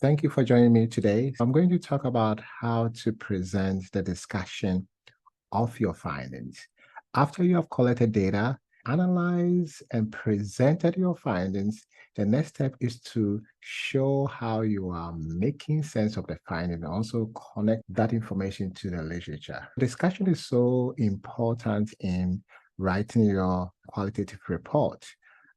Thank you for joining me today. I'm going to talk about how to present the discussion of your findings. After you have collected data, analyzed and presented your findings, the next step is to show how you are making sense of the finding and also connect that information to the literature. Discussion is so important in writing your qualitative report.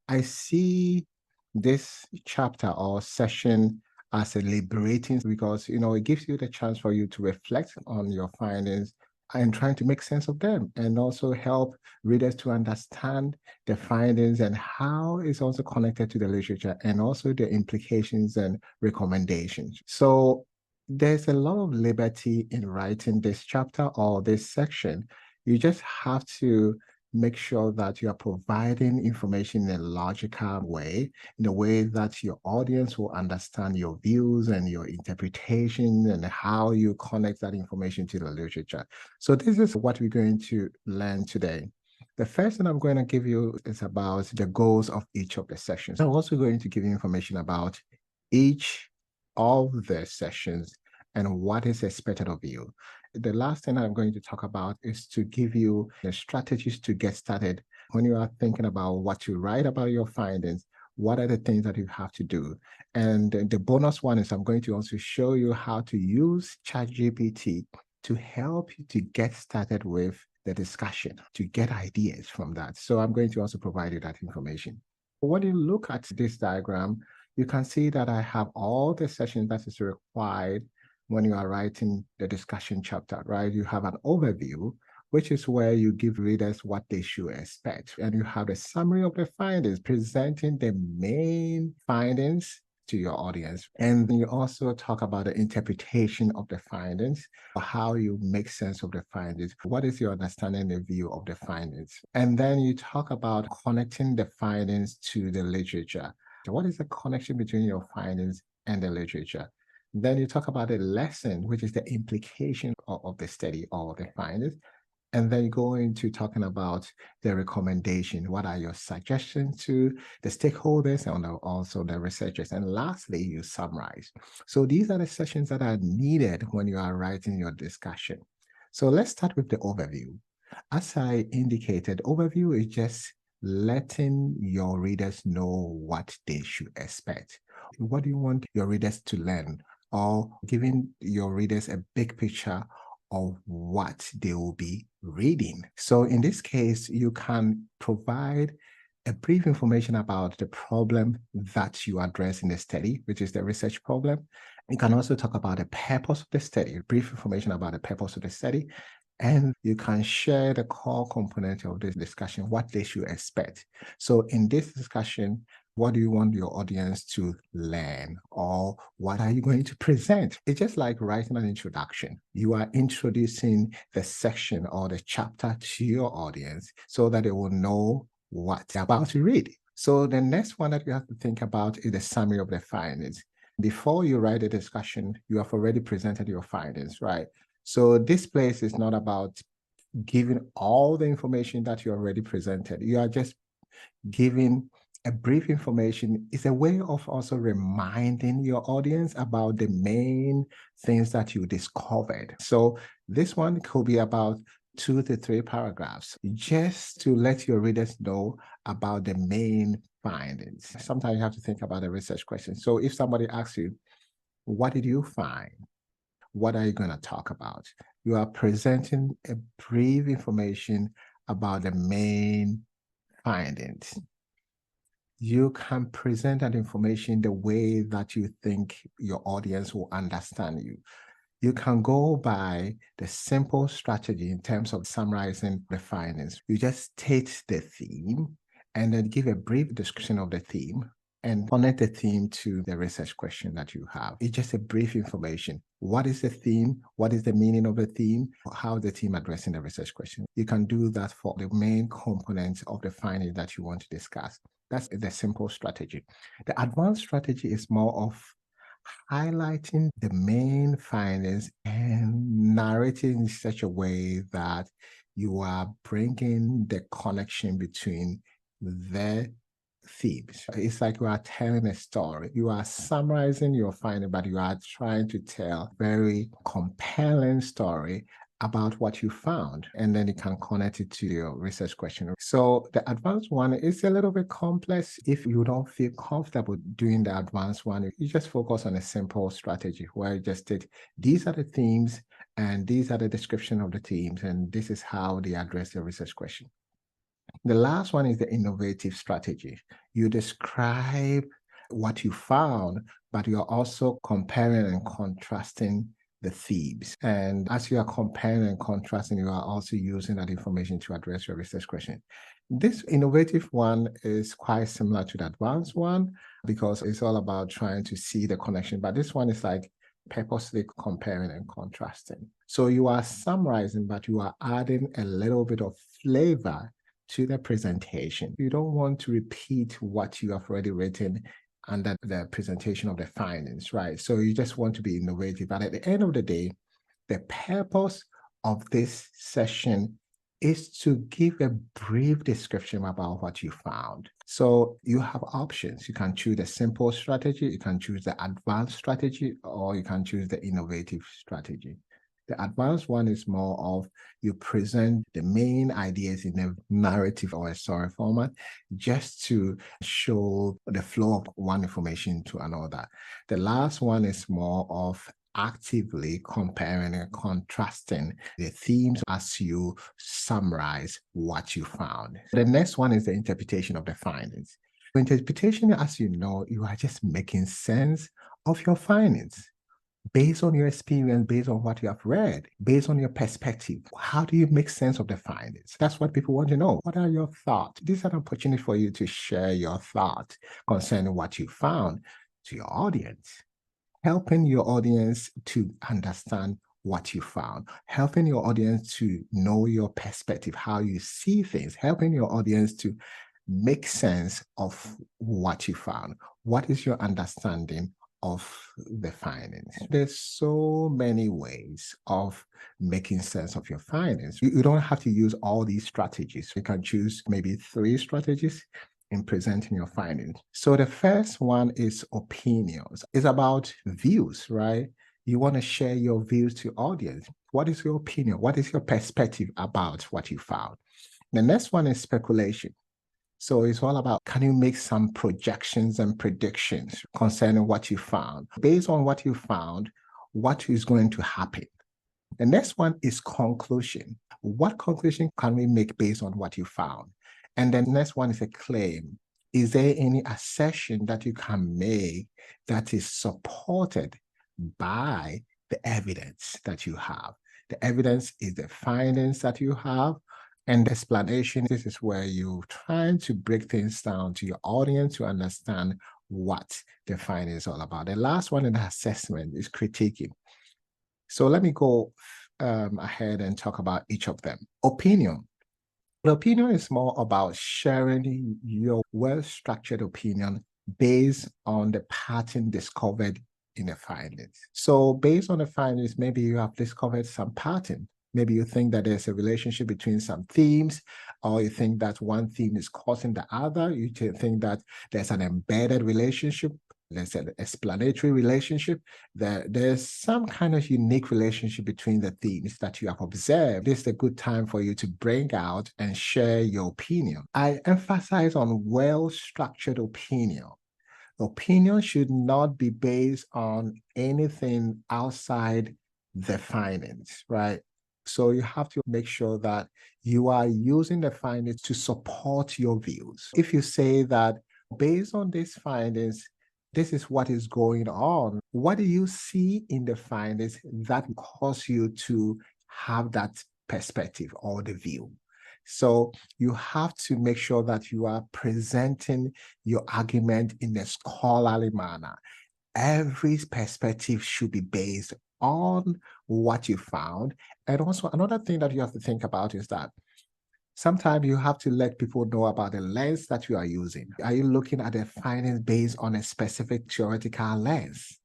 I see this chapter or session as a liberating because it gives you the chance for you to reflect on your findings and trying to make sense of them and also help readers to understand the findings and how it's also connected to the literature and also the implications and recommendations. So there's a lot of liberty in writing this chapter or this section. You just have to make sure that you are providing information in a logical way, in a way that your audience will understand your views and your interpretation and how you connect that information to the literature. So this is what we're going to learn today. The first thing I'm going to give you is about the goals of each of the sessions. I'm also going to give you information about each of the sessions and what is expected of you. The last thing I'm going to talk about is to give you the strategies to get started when you are thinking about what to write about your findings. What are the things that you have to do? And the bonus one is I'm going to also show you how to use ChatGPT to help you to get started with the discussion, to get ideas from that. So I'm going to also provide you that information. When you look at this diagram, you can see that I have all the sessions that is required when you are writing the discussion chapter, right? You have an overview, which is where you give readers what they should expect. And you have a summary of the findings, presenting the main findings to your audience. And then you also talk about the interpretation of the findings, how you make sense of the findings. What is your understanding and view of the findings? And then you talk about connecting the findings to the literature. So what is the connection between your findings and the literature? Then you talk about a lesson, which is the implication of the study or the findings. And then you go into talking about the recommendation. What are your suggestions to the stakeholders and also the researchers? And lastly, you summarize. So these are the sessions that are needed when you are writing your discussion. So let's start with the overview. As I indicated, overview is just letting your readers know what they should expect. What do you want your readers to learn? Or giving your readers a big picture of what they will be reading. So in this case, you can provide a brief information about the problem that you address in the study, which is the research problem. You can also talk about the purpose of the study, brief information about the purpose of the study, and you can share the core component of this discussion, what they should expect. So in this discussion, what do you want your audience to learn? Or what are you going to present? It's just like writing an introduction. You are introducing the section or the chapter to your audience so that they will know what they're about to read. So the next one that you have to think about is the summary of the findings. Before you write a discussion, you have already presented your findings, right? So this place is not about giving all the information that you already presented. You are just giving a brief information. Is a way of also reminding your audience about the main things that you discovered. So this one could be about 2 to 3 paragraphs, just to let your readers know about the main findings. Sometimes you have to think about a research question. So if somebody asks you, what did you find? What are you going to talk about? You are presenting a brief information about the main findings. You can present that information the way that you think your audience will understand you. You can go by the simple strategy in terms of summarizing the findings. You just state the theme and then give a brief description of the theme and connect the theme to the research question that you have. It's just a brief information. What is the theme? What is the meaning of the theme? How the theme addressing the research question? You can do that for the main components of the finding that you want to discuss. That's the simple strategy. The advanced strategy is more of highlighting the main findings and narrating in such a way that you are bringing the connection between the themes. It's like you are telling a story. You are summarizing your finding, but you are trying to tell a very compelling story about what you found, and then you can connect it to your research question. So the advanced one is a little bit complex. If you don't feel comfortable doing the advanced one, you just focus on a simple strategy where you just state, these are the themes, and these are the description of the themes, and this is how they address the research question. The last one is the innovative strategy. You describe what you found, but you're also comparing and contrasting the themes. And as you are comparing and contrasting, you are also using that information to address your research question. This innovative one is quite similar to the advanced one because it's all about trying to see the connection. But this one is like purposely comparing and contrasting. So you are summarizing, but you are adding a little bit of flavor to the presentation. You don't want to repeat what you have already written under the presentation of the findings, right? So you just want to be innovative. But at the end of the day, the purpose of this session is to give a brief description about what you found. So you have options. You can choose the simple strategy, you can choose the advanced strategy, or you can choose the innovative strategy. The advanced one is more of you present the main ideas in a narrative or a story format just to show the flow of one information to another. The last one is more of actively comparing and contrasting the themes as you summarize what you found. The next one is the interpretation of the findings. Interpretation, as you know, you are just making sense of your findings. Based on your experience, based on what you have read, based on your perspective, how do you make sense of the findings? That's what people want to know. What are your thoughts? This is an opportunity for you to share your thoughts concerning what you found to your audience, helping your audience to understand what you found, helping your audience to know your perspective, how you see things, helping your audience to make sense of what you found. What is your understanding of the findings? There's so many ways of making sense of your findings. You don't have to use all these strategies. You can choose maybe 3 strategies in presenting your findings. So the first one is opinions. It's about views, right? You want to share your views to audience. What is your opinion? What is your perspective about what you found? The next one is speculation. So it's all about, can you make some projections and predictions concerning what you found? Based on what you found, what is going to happen? The next one is conclusion. What conclusion can we make based on what you found? And then the next one is a claim. Is there any assertion that you can make that is supported by the evidence that you have? The evidence is the findings that you have. And the explanation, this is where you're trying to break things down to your audience to understand what the finding is all about. The last one in the assessment is critiquing. So let me go ahead and talk about each of them. Opinion. The opinion is more about sharing your well-structured opinion based on the pattern discovered in the findings. So based on the findings, maybe you have discovered some pattern. Maybe you think that there's a relationship between some themes, or you think that one theme is causing the other. You think that there's an embedded relationship, there's an explanatory relationship, that there's some kind of unique relationship between the themes that you have observed. This is a good time for you to bring out and share your opinion. I emphasize on well-structured opinion. Opinion should not be based on anything outside the findings, right? So you have to make sure that you are using the findings to support your views. If you say that based on these findings, this is what is going on, what do you see in the findings that cause you to have that perspective or the view? So you have to make sure that you are presenting your argument in a scholarly manner. Every perspective should be based on what you found. And also another thing that you have to think about is that sometimes you have to let people know about the lens that you are using. Are you looking at the findings based on a specific theoretical lens?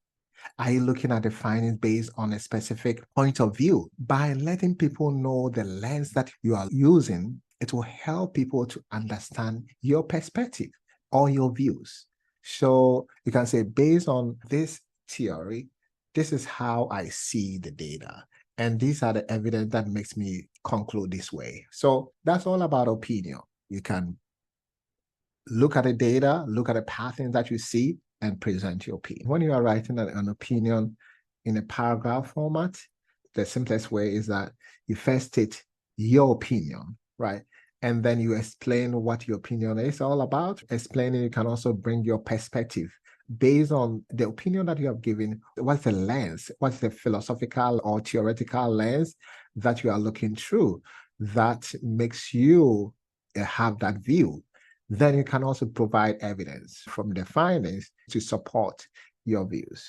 Are you looking at the findings based on a specific point of view? By letting people know the lens that you are using, it will help people to understand your perspective. or your views. So you can say, based on this theory, this is how I see the data. And these are the evidence that makes me conclude this way. So that's all about opinion. You can look at the data, look at the patterns that you see, and present your opinion. When you are writing an opinion in a paragraph format, the simplest way is that you first state your opinion, right? And then you explain what your opinion is all about. Explaining, you can also bring your perspective based on the opinion that you have given. What's the lens? What's the philosophical or theoretical lens that you are looking through that makes you have that view? Then you can also provide evidence from the findings to support your views.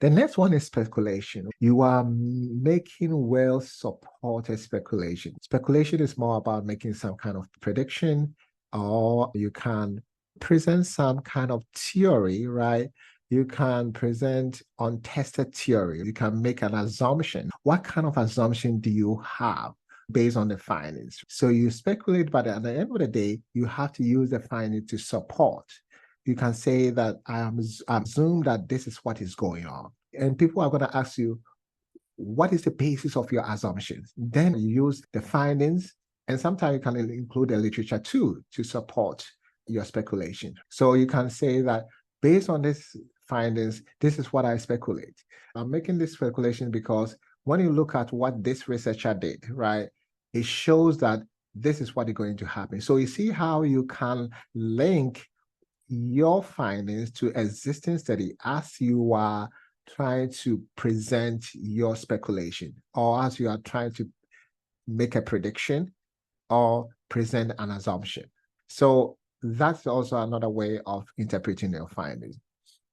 The next one is speculation. You are making well-supported speculation. Speculation is more about making some kind of prediction, or you can present some kind of theory, right? You can present untested theory. You can make an assumption. What kind of assumption do you have based on the findings? So you speculate, but at the end of the day, you have to use the findings to support. You can say that I assume that this is what is going on. And people are going to ask you, what is the basis of your assumptions? Then you use the findings, and sometimes you can include the literature too to support your speculation. So you can say that based on these findings, this is what I speculate. I'm making this speculation because when you look at what this researcher did, right, it shows that this is what is going to happen. So you see how you can link your findings to existing study as you are trying to present your speculation, or as you are trying to make a prediction or present an assumption. So that's also another way of interpreting your findings.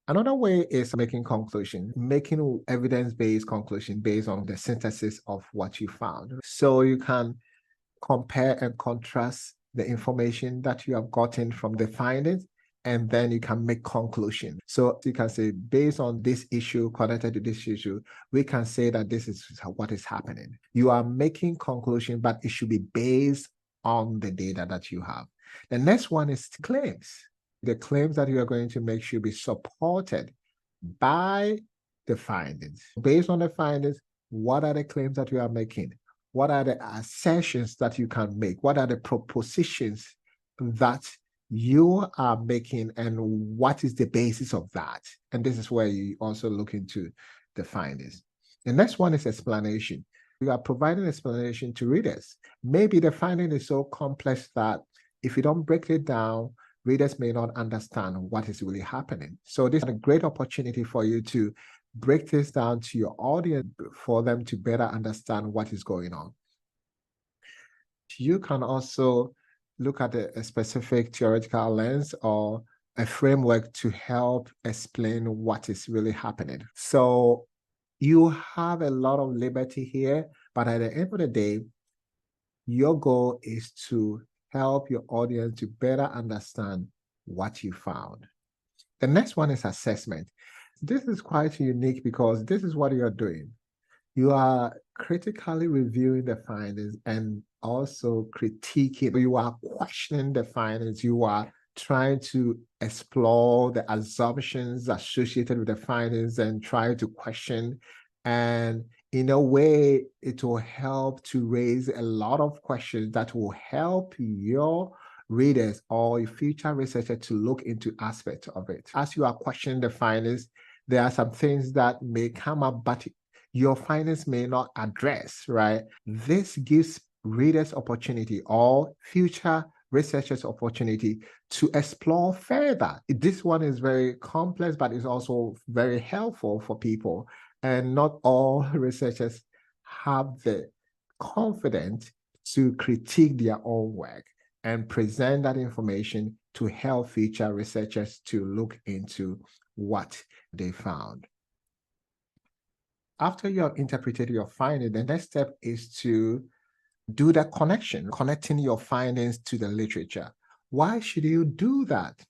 Another way is making conclusion, making evidence-based conclusion based on the synthesis of what you found. So you can compare and contrast the information that you have gotten from the findings, and then you can make conclusion. So you can say, based on this issue connected to this issue, we can say that this is what is happening. You are making conclusion, but it should be based on the data that you have. The next one is claims. The claims that you are going to make should be supported by the findings. Based on the findings, what are the claims that you are making? What are the assertions that you can make? What are the propositions that you are making, and what is the basis of that? And this is where you also look into the findings. The next one is explanation. You are providing explanation to readers. Maybe the finding is so complex that if you don't break it down, readers may not understand what is really happening. So this is a great opportunity for you to break this down to your audience for them to better understand what is going on. You can also look at a specific theoretical lens or a framework to help explain what is really happening. So you have a lot of liberty here, but at the end of the day, your goal is to help your audience to better understand what you found. The next one is assessment. This is quite unique because this is what you're doing. You are critically reviewing the findings and also critiquing. You are questioning the findings. You are trying to explore the assumptions associated with the findings and try to question. And in a way, it will help to raise a lot of questions that will help your readers or future researchers to look into aspects of it. As you are questioning the findings, there are some things that may come up, but your findings may not address, right? This gives readers opportunity or future researchers opportunity to explore further. This one is very complex, but it's also very helpful for people. And not all researchers have the confidence to critique their own work and present that information to help future researchers to look into what they found. After you have interpreted your finding, the next step is to do the connection, connecting your findings to the literature. Why should you do that?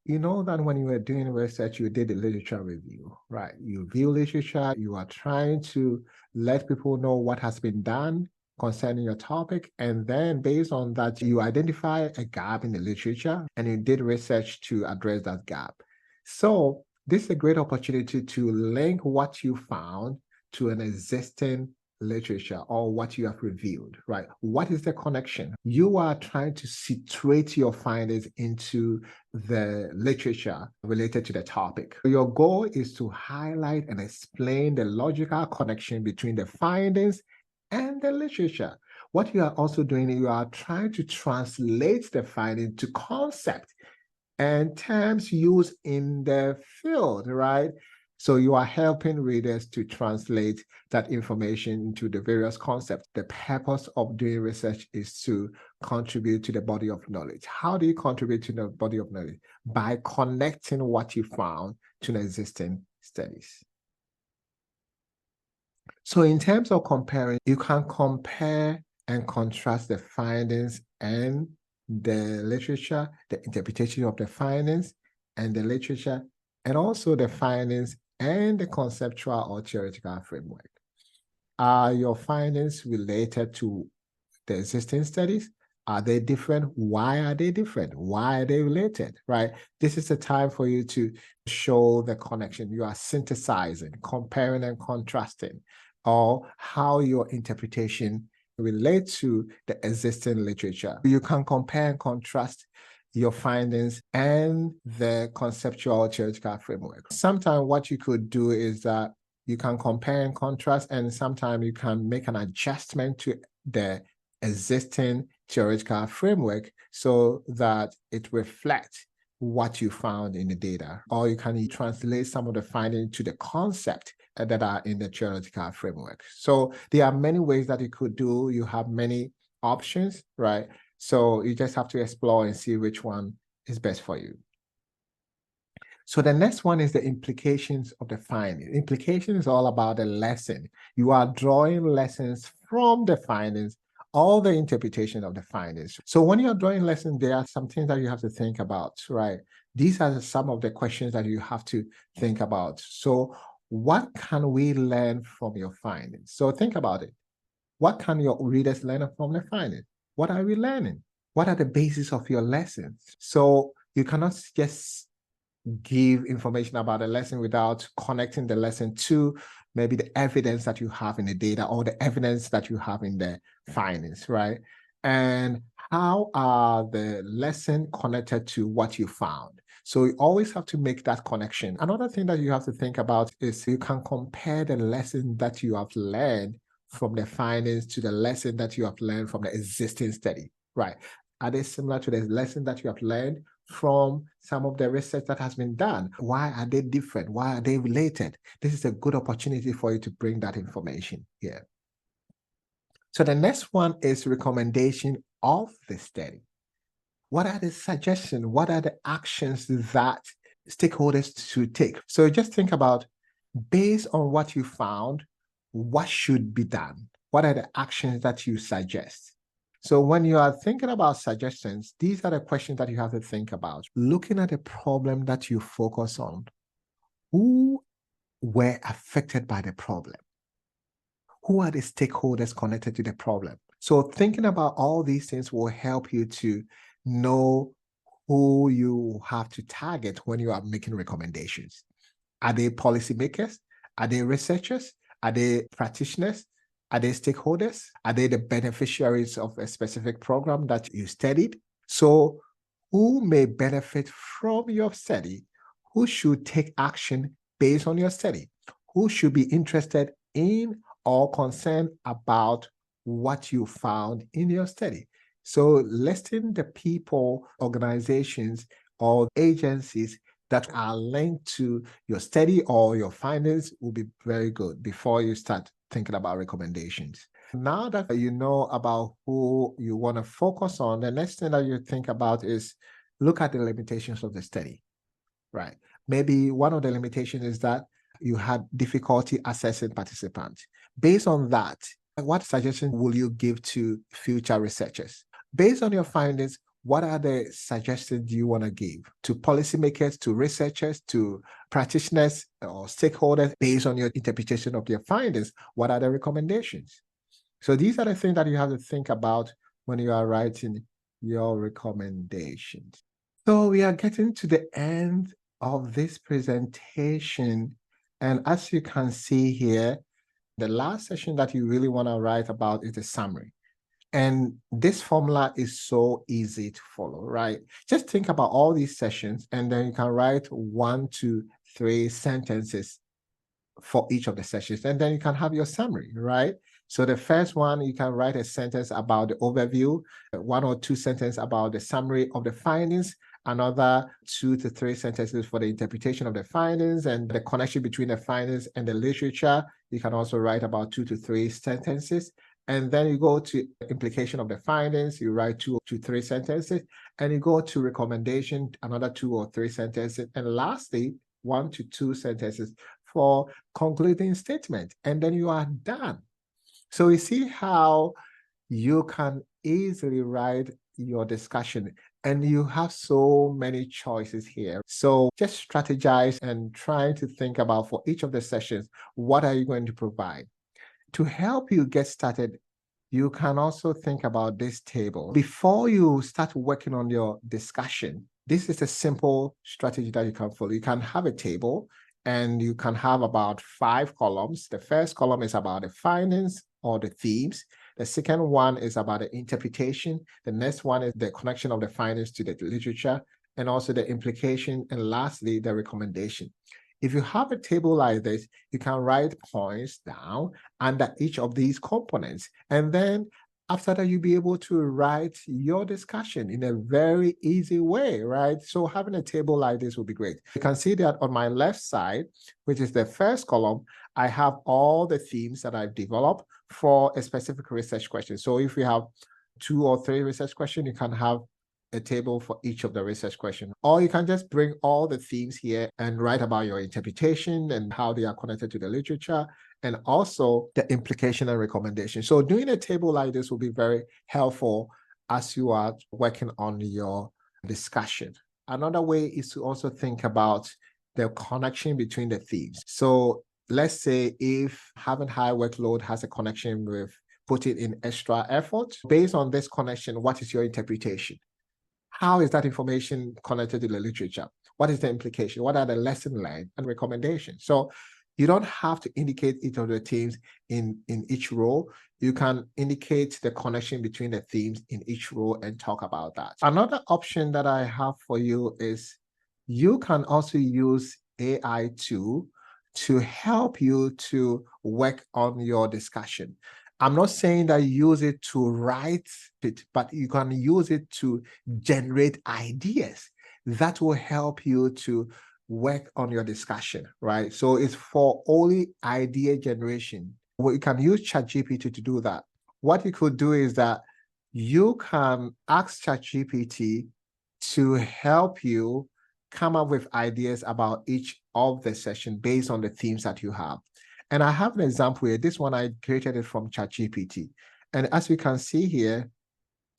You know that when you were doing research, you did a literature review, right? You view literature, you are trying to let people know what has been done, concerning your topic. And then based on that, you identify a gap in the literature and you did research to address that gap. So this is a great opportunity to link what you found to an existing literature or what you have reviewed, right? What is the connection? You are trying to situate your findings into the literature related to the topic. Your goal is to highlight and explain the logical connection between the findings and the literature. What you are also doing, you are trying to translate the finding to concept and terms used in the field, right? So you are helping readers to translate that information into the various concepts. The purpose of doing research is to contribute to the body of knowledge. How do you contribute to the body of knowledge? By connecting what you found to the existing studies. So in terms of comparing, you can compare and contrast the findings and the literature, the interpretation of the findings and the literature, and also the findings and the conceptual or theoretical framework. Are your findings related to the existing studies? Are they different? Why are they different? Why are they related, right? This is the time for you to show the connection. You are synthesizing, comparing and contrasting, or how your interpretation relates to the existing literature. You can compare and contrast your findings and the conceptual theoretical framework. Sometimes what you could do is that you can compare and contrast, and sometimes you can make an adjustment to the existing theoretical framework so that it reflects what you found in the data. Or you can translate some of the findings to the concept that are in the theoretical framework. So there are many ways that you could do. You have many options, right? So you just have to explore and see which one is best for you. So the next one is the implications of the finding. Implication is all about the lesson. You are drawing lessons from the findings, all the interpretation of the findings. So when you're drawing lessons, there are some things that you have to think about, right? These are some of the questions that you have to think about. So what can we learn from your findings? So think about it. What can your readers learn from the findings? What are we learning? What are the basis of your lessons? So you cannot just give information about a lesson without connecting the lesson to maybe the evidence that you have in the data or the evidence that you have in the findings, right? And how are the lesson connected to what you found? So you always have to make that connection. Another thing that you have to think about is you can compare the lesson that you have learned from the findings to the lesson that you have learned from the existing study, right? Are they similar to the lesson that you have learned from some of the research that has been done? Why are they different? Why are they related? This is a good opportunity for you to bring that information here. So the next one is recommendation of the study. What are the suggestions? What are the actions that stakeholders should take? So just think about, based on what you found, what should be done? What are the actions that you suggest? So when you are thinking about suggestions, these are the questions that you have to think about. Looking at the problem that you focus on, who were affected by the problem? Who are the stakeholders connected to the problem? So thinking about all these things will help you to know who you have to target when you are making recommendations. Are they policymakers? Are they researchers? Are they practitioners? Are they stakeholders? Are they the beneficiaries of a specific program that you studied? So who may benefit from your study? Who should take action based on your study? Who should be interested in or concerned about what you found in your study? So listing the people, organizations, or agencies that are linked to your study or your findings will be very good before you start thinking about recommendations. Now that you know about who you want to focus on, the next thing that you think about is look at the limitations of the study, right? Maybe one of the limitations is that you had difficulty assessing participants. Based on that, what suggestion will you give to future researchers? Based on your findings, what are the suggestions you want to give to policymakers, to researchers, to practitioners or stakeholders based on your interpretation of their findings? What are the recommendations? So these are the things that you have to think about when you are writing your recommendations. So we are getting to the end of this presentation. And as you can see here, the last section that you really want to write about is the summary. And this formula is so easy to follow, right? Just think about all these sessions, and then you can write 1 to 3 sentences for each of the sessions, and then you can have your summary, right? So the first one, you can write a sentence about the overview, 1 or 2 sentences about the summary of the findings, another 2 to 3 sentences for the interpretation of the findings and the connection between the findings and the literature. You can also write about 2 to 3 sentences. And then you go to implication of the findings, you write 2 to 3 sentences, and you go to recommendation, another 2 or 3 sentences. And lastly, 1 to 2 sentences for concluding statement, and then you are done. So you see how you can easily write your discussion, and you have so many choices here. So just strategize and try to think about, for each of the sessions, what are you going to provide? To help you get started, you can also think about this table. Before you start working on your discussion, this is a simple strategy that you can follow. You can have a table, and you can have about 5 columns. The first column is about the findings or the themes. The second one is about the interpretation. The next one is the connection of the findings to the literature, and also the implication, and lastly, the recommendation. If you have a table like this, you can write points down under each of these components. And then after that, you'll be able to write your discussion in a very easy way, right? So having a table like this will be great. You can see that on my left side, which is the first column, I have all the themes that I've developed for a specific research question. So if you have 2 or 3 research questions, you can have a table for each of the research questions. Or you can just bring all the themes here and write about your interpretation and how they are connected to the literature, and also the implication and recommendation. So doing a table like this will be very helpful as you are working on your discussion. Another way is to also think about the connection between the themes. So let's say if having high workload has a connection with putting in extra effort. Based on this connection, what is your interpretation? How is that information connected to the literature? What is the implication? What are the lesson learned and recommendations? So you don't have to indicate each of the themes in each row. You can indicate the connection between the themes in each row and talk about that. Another option that I have for you is you can also use AI tool to help you to work on your discussion. I'm not saying that you use it to write it, but you can use it to generate ideas that will help you to work on your discussion, right? So it's for only idea generation. Well, you can use ChatGPT to do that. What you could do is that you can ask ChatGPT to help you come up with ideas about each of the session based on the themes that you have. And I have an example here. This one, I created it from ChatGPT. And as you can see here,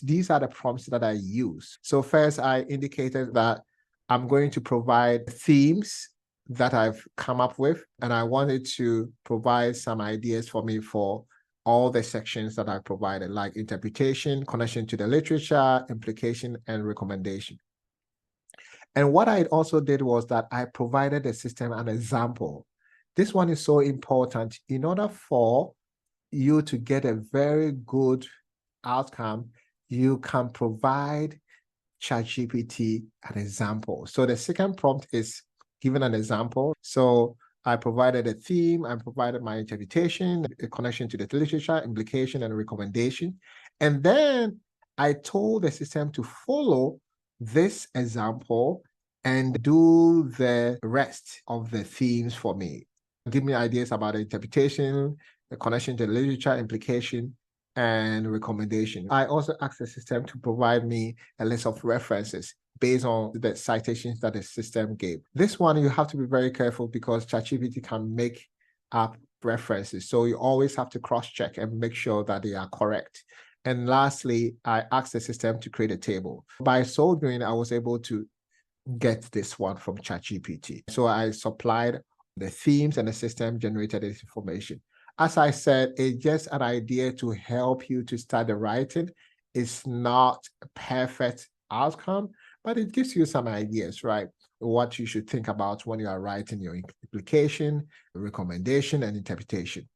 these are the prompts that I use. So first, I indicated that I'm going to provide themes that I've come up with, and I wanted to provide some ideas for me for all the sections that I provided, like interpretation, connection to the literature, implication, and recommendation. And what I also did was that I provided the system an example. This one is so important. In order for you to get a very good outcome, you can provide ChatGPT an example. So the second prompt is given an example. So I provided a theme, I provided my interpretation, a connection to the literature, implication, and recommendation. And then I told the system to follow this example and do the rest of the themes for me. Give me ideas about the interpretation, the connection to the literature, implication, and recommendation. I also asked the system to provide me a list of references based on the citations that the system gave. This one, you have to be very careful because ChatGPT can make up references. So you always have to cross-check and make sure that they are correct. And lastly, I asked the system to create a table. By so doing, I was able to get this one from ChatGPT. So I supplied the themes and the system generated this information. As I said, it's just an idea to help you to start the writing. It's not a perfect outcome, but it gives you some ideas, right? What you should think about when you are writing your implication, recommendation, and interpretation.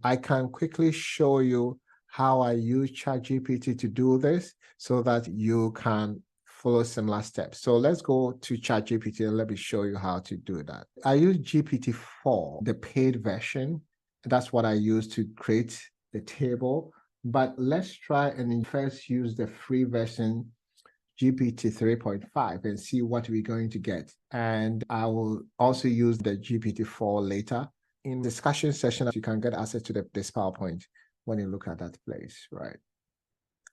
I can quickly show you how I use ChatGPT to do this so that you can follow similar steps. So let's go to ChatGPT and let me show you how to do that. I use GPT-4, the paid version. That's what I use to create the table. But let's try and first use the free version, GPT 3.5, and see what we're going to get. And I will also use the GPT-4 later. In discussion session, you can get access to this PowerPoint when you look at that place, right?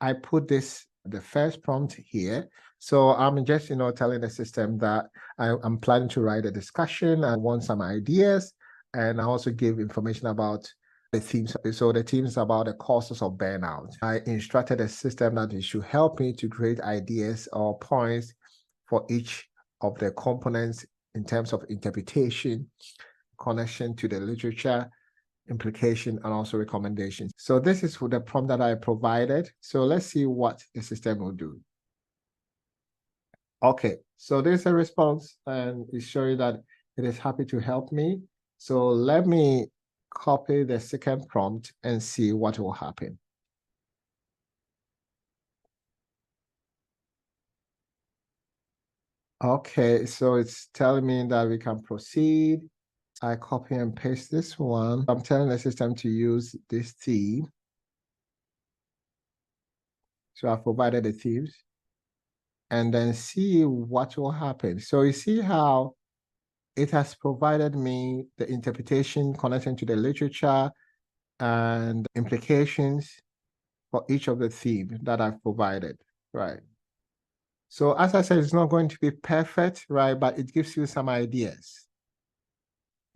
I put the first prompt here. So I'm just, telling the system that I'm planning to write a discussion. I want some ideas. And I also give information about the themes. So the themes about the causes of burnout. I instructed the system that it should help me to create ideas or points for each of the components in terms of interpretation, connection to the literature, implication, and also recommendations. So this is the prompt that I provided. So let's see what the system will do. Okay, so there's a response and it's showing that it is happy to help me. So let me copy the second prompt and see what will happen. Okay, so it's telling me that we can proceed. I copy and paste this one. I'm telling the system to use this theme. So I've provided the themes and then see what will happen. So you see how it has provided me the interpretation connecting to the literature and implications for each of the themes that I've provided, right? So as I said, it's not going to be perfect, right? But it gives you some ideas.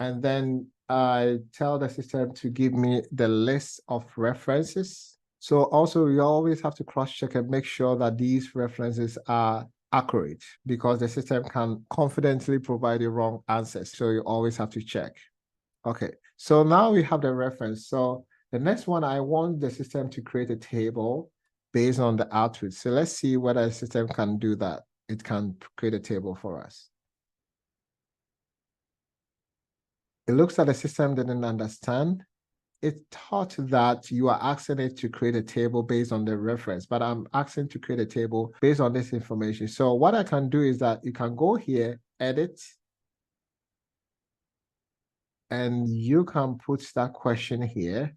And then I tell the system to give me the list of references. So also you always have to cross-check and make sure that these references are accurate because the system can confidently provide the wrong answers. So you always have to check. Okay, so now we have the reference. So the next one, I want the system to create a table based on the output. So let's see whether the system can do that. It can create a table for us. It looks like the system didn't understand. It thought that you are asking it to create a table based on the reference, but I'm asking to create a table based on this information. So what I can do is that you can go here, edit, and you can put that question here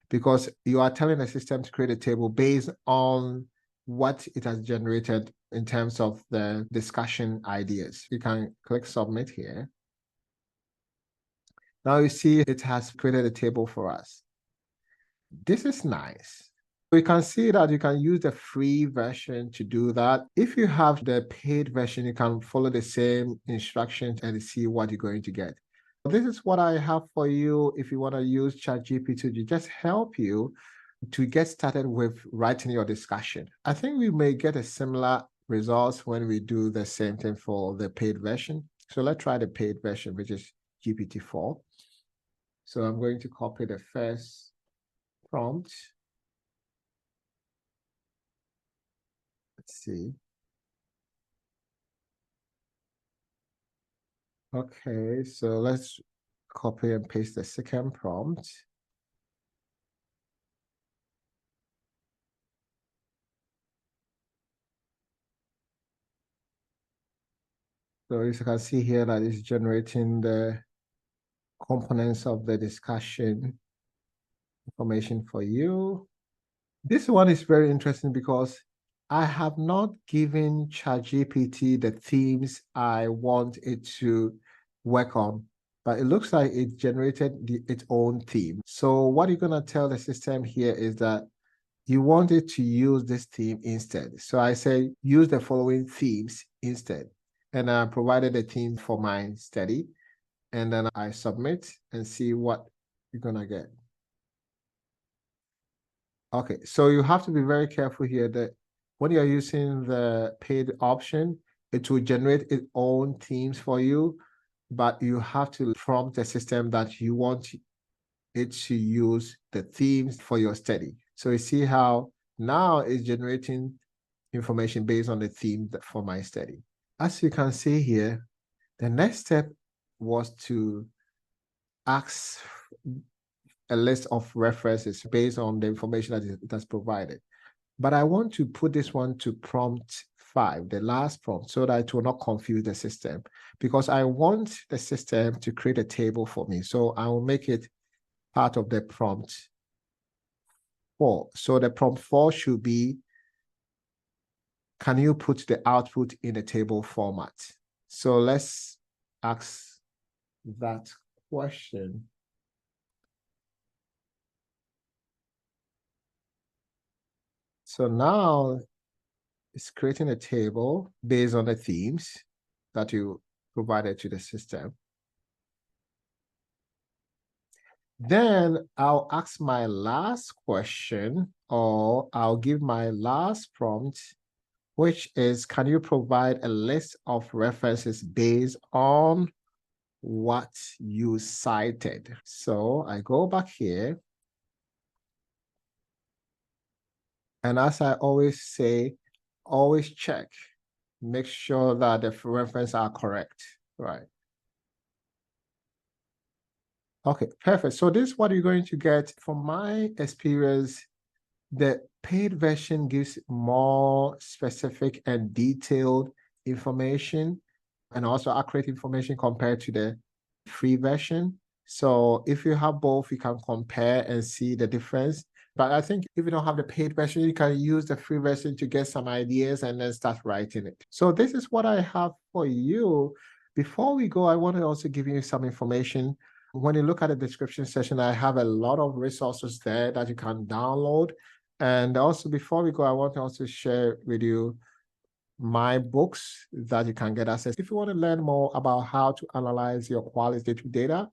because you are telling the system to create a table based on what it has generated in terms of the discussion ideas. You can click submit here. Now you see it has created a table for us. This is nice. We can see that you can use the free version to do that. If you have the paid version, you can follow the same instructions and see what you're going to get. This is what I have for you if you want to use ChatGPT to just help you to get started with writing your discussion. I think we may get a similar results when we do the same thing for the paid version. So let's try the paid version, which is GPT-4. So I'm going to copy the first prompt. Let's see. Okay, so let's copy and paste the second prompt. So as you can see here that it's generating the components of the discussion information for you. This one is very interesting because I have not given ChatGPT the themes I want it to work on, but it looks like it generated its own theme. So what you're going to tell the system here is that you want it to use this theme instead. So I say, use the following themes instead. And I provided a theme for my study. And then I submit and see what you're going to get. Okay, so you have to be very careful here that when you're using the paid option, it will generate its own themes for you, but you have to prompt the system that you want it to use the themes for your study. So you see how now it's generating information based on the theme for my study. As you can see here, the next step was to ask a list of references based on the information that's provided. But I want to put this one to prompt 5, the last prompt, so that it will not confuse the system, because I want the system to create a table for me. So I will make it part of the prompt 4. So the prompt 4 should be, can you put the output in a table format? So let's ask that question. So now it's creating a table based on the themes that you provided to the system. Then I'll ask my last question, or I'll give my last prompt, which is, can you provide a list of references based on what you cited? So I go back here. And as I always say, always check, make sure that the references are correct, right? Okay, perfect. So this is what you're going to get. From my experience, the paid version gives more specific and detailed information and also accurate information compared to the free version. So if you have both, you can compare and see the difference. But I think if you don't have the paid version, you can use the free version to get some ideas and then start writing it. So this is what I have for you. Before we go, I want to also give you some information. When you look at the description section, I have a lot of resources there that you can download. And also, before we go, I want to also share with you my books that you can get access. If you want to learn more about how to analyze your qualitative data,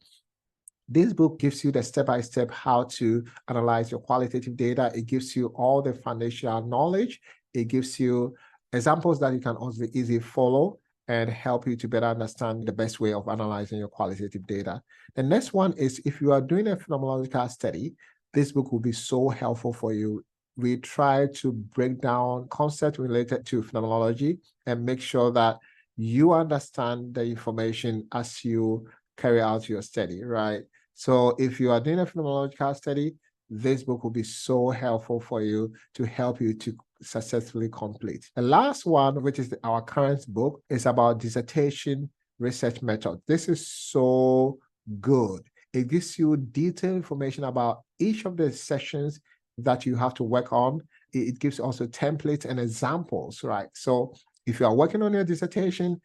this book gives you the step-by-step how to analyze your qualitative data. It gives you all the foundational knowledge. It gives you examples that you can also easily follow and help you to better understand the best way of analyzing your qualitative data. The next one is, if you are doing a phenomenological study, this book will be so helpful for you. We try to break down concepts related to phenomenology and make sure that you understand the information as you carry out your study, right? So if you are doing a phenomenological study, this book will be so helpful for you to help you to successfully complete. The last one, which is our current book, is about dissertation research method. This is so good. It gives you detailed information about each of the sessions that you have to work on. It gives also templates and examples, right? So if you are working on your dissertation,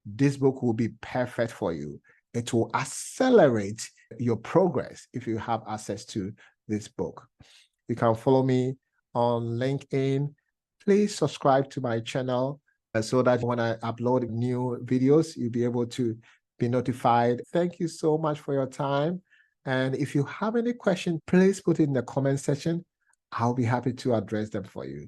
this book will be perfect for you. It will accelerate your progress if you have access to this book. You can follow me on LinkedIn. Please subscribe to my channel so that when I upload new videos, you'll be able to be notified. Thank you so much for your time. And if you have any questions, please put it in the comment section. I'll be happy to address them for you.